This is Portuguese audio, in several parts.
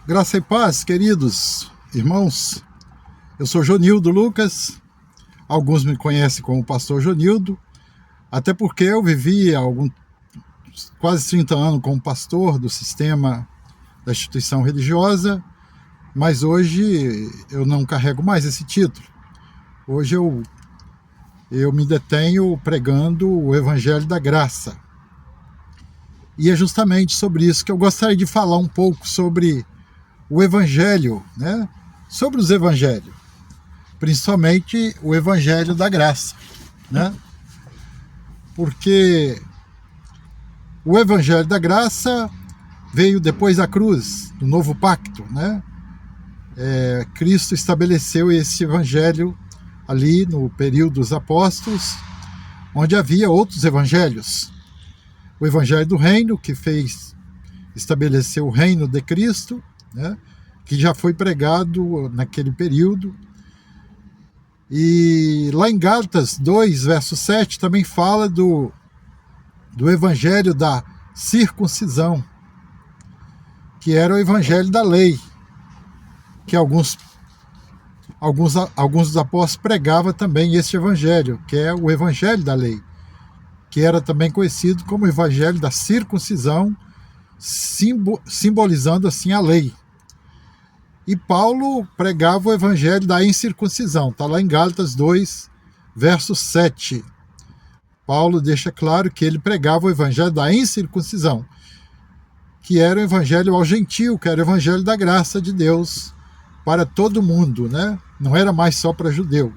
Graça e paz, queridos irmãos. Eu sou Jonildo Lucas. Alguns me conhecem como pastor Jonildo, até porque eu vivi quase 30 anos como pastor do sistema da instituição religiosa, mas hoje eu não carrego mais esse título. Hoje eu me detenho pregando o Evangelho da Graça. E é justamente sobre isso que eu gostaria de falar um pouco sobre o Evangelho, né? Sobre os Evangelhos, principalmente o Evangelho da Graça, né? Porque o Evangelho da Graça veio depois da cruz, do Novo Pacto, né? Cristo estabeleceu esse Evangelho ali no período dos apóstolos, onde havia outros evangelhos. O Evangelho do Reino, que estabeleceu o reino de Cristo, né, que já foi pregado naquele período. E lá em Gálatas 2, verso 7, também fala do Evangelho da circuncisão, que era o Evangelho da lei, que alguns dos apóstolos pregavam também esse Evangelho, que é o Evangelho da lei, que era também conhecido como o Evangelho da circuncisão, simbolizando assim a lei. E Paulo pregava o Evangelho da incircuncisão, está lá em Gálatas 2, verso 7. Paulo deixa claro que ele pregava o Evangelho da incircuncisão, que era o Evangelho ao gentio, que era o Evangelho da graça de Deus para todo mundo, né? Não era mais só para judeu.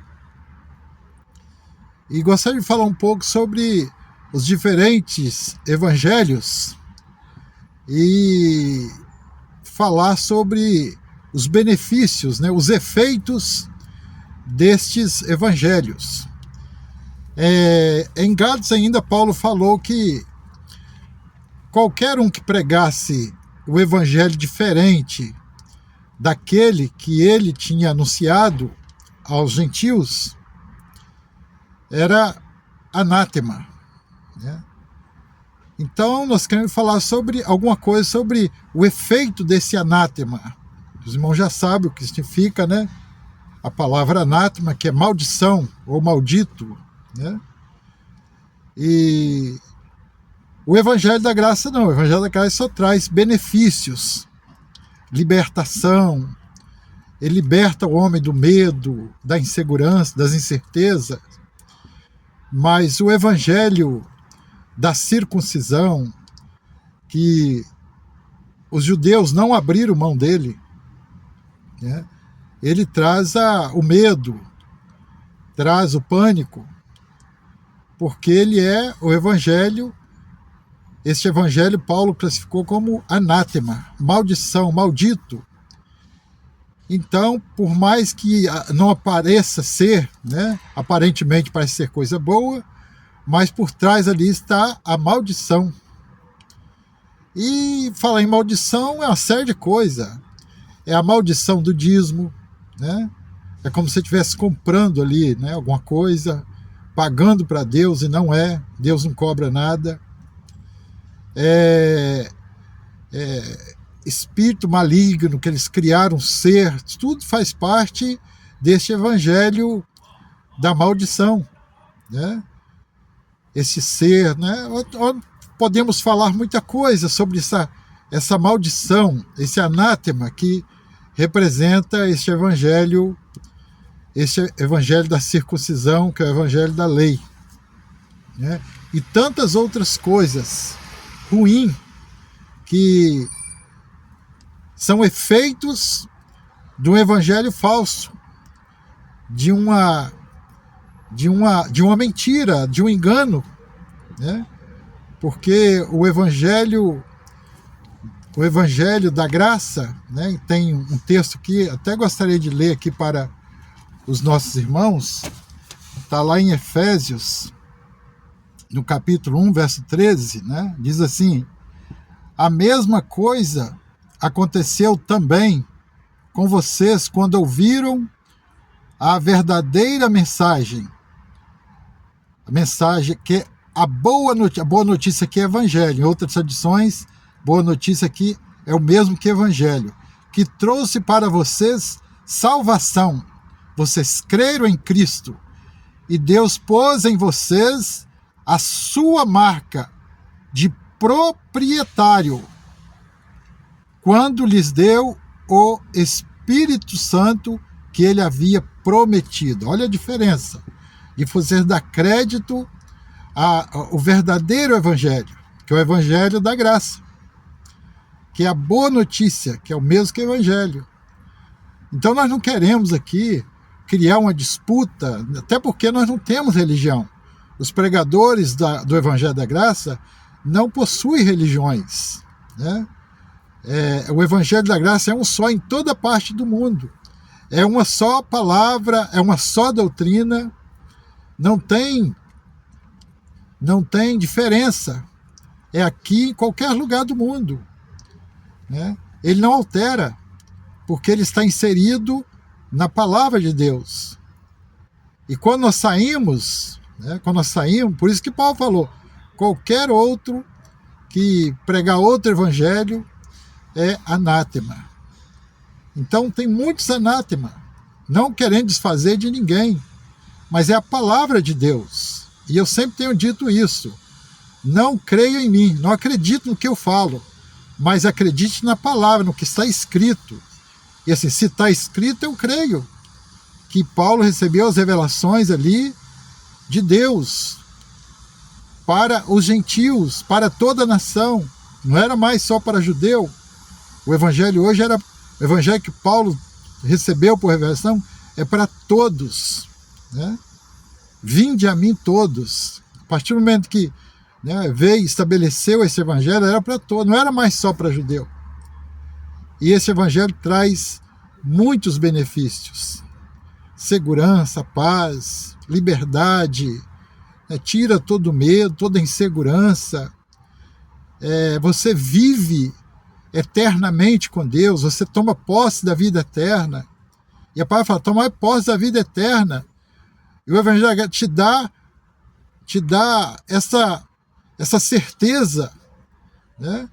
E gostaria de falar um pouco sobre os diferentes evangelhos e falar sobre os benefícios, né, os efeitos destes evangelhos. Em Gálatas ainda Paulo falou que qualquer um que pregasse o evangelho diferente daquele que ele tinha anunciado aos gentios era anátema, né? Então nós queremos falar sobre alguma coisa sobre o efeito desse anátema. Os irmãos já sabem o que significa, né? A palavra anátema, que é maldição ou maldito, né? E o Evangelho da Graça não. O Evangelho da Graça só traz benefícios, libertação. Ele liberta o homem do medo, da insegurança, das incertezas. Mas o Evangelho da circuncisão, que os judeus não abriram mão dele, né? Ele traz o medo, traz o pânico, porque ele é o Evangelho. Este Evangelho Paulo classificou como anátema, maldição, maldito. Então, por mais que não pareça ser, né, aparentemente parece ser coisa boa, mas por trás ali está a maldição. E falar em maldição é uma série de coisas. É a maldição do dízimo, né? É como se você estivesse comprando ali, né, alguma coisa, pagando para Deus e não é. Deus não cobra nada. Espírito maligno, que eles criaram ser, tudo faz parte deste evangelho da maldição, né? Esse ser, né? Podemos falar muita coisa sobre essa maldição, esse anátema que representa este evangelho da circuncisão, que é o evangelho da lei, né? E tantas outras coisas ruins que são efeitos do evangelho falso, de uma mentira, de um engano, né? Porque o evangelho da graça, né? Tem um texto que até gostaria de ler aqui para os nossos irmãos, está lá em Efésios, no capítulo 1, verso 13, né? Diz assim: a mesma coisa aconteceu também com vocês quando ouviram a verdadeira mensagem. A mensagem que é a boa notícia, que é evangelho. Em outras tradições, boa notícia aqui é o mesmo que evangelho, que trouxe para vocês salvação. Vocês creram em Cristo e Deus pôs em vocês a sua marca de proprietário quando lhes deu o Espírito Santo que ele havia prometido. Olha a diferença de vocês dar crédito ao verdadeiro evangelho, que é o evangelho da graça, que é a boa notícia, que é o mesmo que o evangelho. Então nós não queremos aqui criar uma disputa, até porque nós não temos religião. Os pregadores do evangelho da graça não possuem religiões, né? O evangelho da graça é um só em toda parte do mundo. É uma só palavra, é uma só doutrina, não tem diferença. É aqui em qualquer lugar do mundo, né? Ele não altera, porque ele está inserido na palavra de Deus. E quando nós saímos, por isso que Paulo falou, qualquer outro que pregar outro evangelho é anátema. Então tem muitos anátema, não querendo desfazer de ninguém, mas é a palavra de Deus. E eu sempre tenho dito isso. Não creia em mim, não acredite no que eu falo, mas acredite na palavra, no que está escrito. E assim, se está escrito, eu creio que Paulo recebeu as revelações ali de Deus para os gentios, para toda a nação. Não era mais só para judeu. O evangelho hoje era o evangelho que Paulo recebeu por revelação, é para todos, né? Vinde a mim todos. A partir do momento que, né, veio, estabeleceu esse evangelho, era para todos, não era mais só para judeu. E esse evangelho traz muitos benefícios: segurança, paz, liberdade, né, tira todo medo, toda insegurança. Você vive eternamente com Deus, você toma posse da vida eterna. E a palavra fala, tomar posse da vida eterna. E o evangelho te dá essa certeza, né,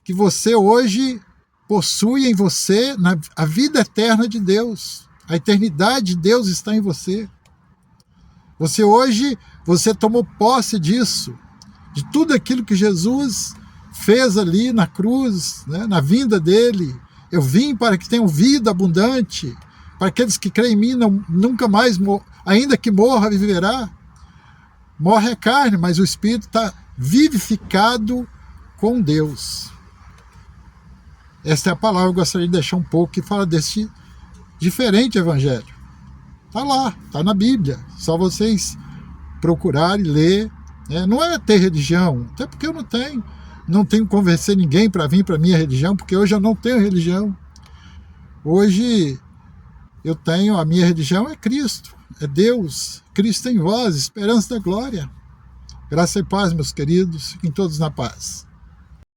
que você hoje possui em você a vida eterna de Deus. A eternidade de Deus está em você. Você tomou posse disso, de tudo aquilo que Jesus fez ali na cruz, né, na vinda dele. Eu vim para que tenham vida abundante, para aqueles que creem em mim nunca mais, ainda que morra, viverá. Morre a carne, mas o espírito está vivificado com Deus. Essa é a palavra que eu gostaria de deixar um pouco, que fala desse diferente evangelho. Está lá, está na Bíblia, só vocês procurarem, ler. Não é ter religião, até porque eu não tenho que convencer ninguém para vir para a minha religião, porque hoje eu não tenho religião. Hoje a minha religião é Cristo, é Deus, Cristo em vós, esperança da glória. Graça e paz, meus queridos, fiquem todos na paz.